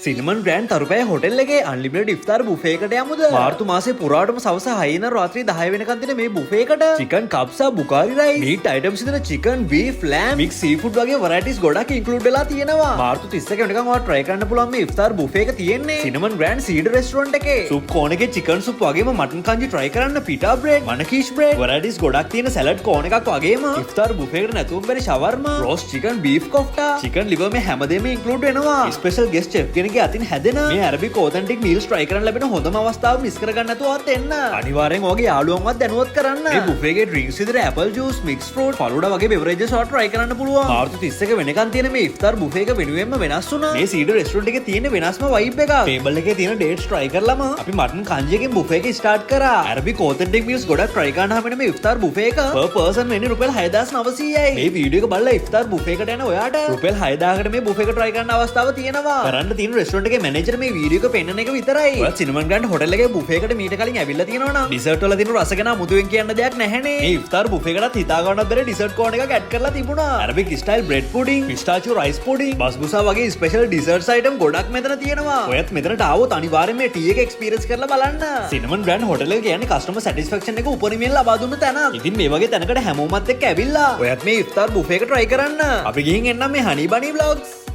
Cinnamon grand තරුපෑ hotel එකේ unlimited ඉෆ්තාර් buffet එකට යමුද? මාර්තු මාසේ පුරාටම සවස 6 ඉඳන් රාත්‍රී 10 වෙනකන් තියෙන මේ බුෆේ එකට චිකන් කප්සා, බුකාරි රයිස්, මීට් අයිටම්ස් ඉදලා චිකන්, බීෆ්, ලෑම්, මික්ස් සීෆුඩ් වගේ වරයිටිස් ගොඩක් ඉන්ක්ලූඩ් වෙලා තියෙනවා. මාර්තු 31 වෙනකන් ඔයාලා try කරන්න පුළුවන් මේ ඉෆ්තාර් බුෆේ එක තියෙන්නේ සිනමන් ග්‍රෑන්ඩ් සීඩර් රෙස්ටොරන්ට් එකේ. සුප් කෝන් එකේ චිකන් සුප් වගේම මටන් කංජි try කරන්න, පිටා බ්‍රෙඩ්, මනකීෂ් බ්‍රෙඩ්, වරයිටිස් ගොඩක් තියෙන සලාඩ් කෝන් එකක් වගේම ඉෆ්තාර් බුෆේ එකට නැතුවම බැරි shawarma, roast chicken, beef කොෆ්තා, chicken lever මේ හැමදේම ඉන්ක්ලූඩ් වෙනවා. ස්පෙෂල් ගෙස්ට් චෙෆ් කෙනෙක්ගේ අතින් හැදෙන මේ අරබික් ඔතෙන්ටික් මීල්ස් try කරන්න ලැබෙන හොඳම අවස්ථාව මිස් කරගන්න නැතුව ආත් එන්න. අනිවාර්යෙන් ඔයගේ යාළුවන්වත් දැනුවත් කරන්න. මේ බුෆේ එකේ ඩ්‍රින්ක්ස් විතර ඇපල් ජූස්, මික්ස් ෆෘට්, ෆලුඩා වගේ බෙවරේජස් වල try කරන්න පුළුවන්. මාර්තු 31 වෙනකන් තියෙන මේ ඉෆ්තාර් බුෆේ එක වෙනුවෙන්ම වෙනස් වුණා. මේ සීඩර් රෙස්ටොරන්ට් එකේ තියෙන වෙනස්ම vibe එකක්. ටේබල් එකේ තියෙන ඩේට්ස් try කරලම අපි මටන් කංජි එකෙන් බුෆේ එක ස්ටාර්ට් කරා. අරබික් ඔතෙන්ටික් මීල්ස් ගොඩක් try කරන්න හැමෙන මේ ඉෆ්තාර් බුෆේ එක per person වෙන්නේ රුපියල් 6900යි. මේ වීඩියෝ එක බලලා ඉෆ්තාර් බුෆේ එකට යන ඔයාට රුපියල් 6000කට මේ බුෆේ එක try කරන්න අවස්ථාව තියෙනවා. කරන්න තියෙන රෙස්ටොරන්ට් එකේ මැනේජර් මේ වීඩියෝ එක පෙන්නන එක විතරයි. ඔයාලා සිනමන් ග්‍රෑන්ඩ් හොටෙල් එකේ බුෆේ එකට මීට කලින් ඇවිල්ලා තියෙනවා නම් ඩිසර්ට් වල තියෙන රස ගැන අමුතුවෙන් කියන්න දෙයක් නැහැනේ. මේ ඉෆ්තාර් බුෆේ එකටත් හිතා ගන්නත් බැරි ඩිසර්ට් කෝන් එකක් ඇඩ් කරලා තිබුණා. Arabic style bread pudding, pistachio rice pudding, බස්බුසා වගේ ස්පෙෂල් ඩිසර්ට්ස් අයිටම් ගොඩක් මෙතන තියෙනවා. ඔයත් මෙතනට ආවොත් අනිවාර්යෙන් මේ ටී එක එක්ස්පීරියන්ස් කරලා බලන්න. සිනමන් ග්‍රෑන්ඩ් හොටෙල් එක කියන්නේ කස්ටමර් සැටිස්ෆැක්ෂන් එක උපරිමයෙන් ලබා දුන්න තැනක්. ඉතින් මේ වගේ තැනකට හැමෝමත් එක්ක ඇවිල්ලා ඔයත් මේ ඉෆ්තාර් බුෆේ එක try කරන්න. අපි ගිහින් එන්නම් මේ හනි බනි vlogs.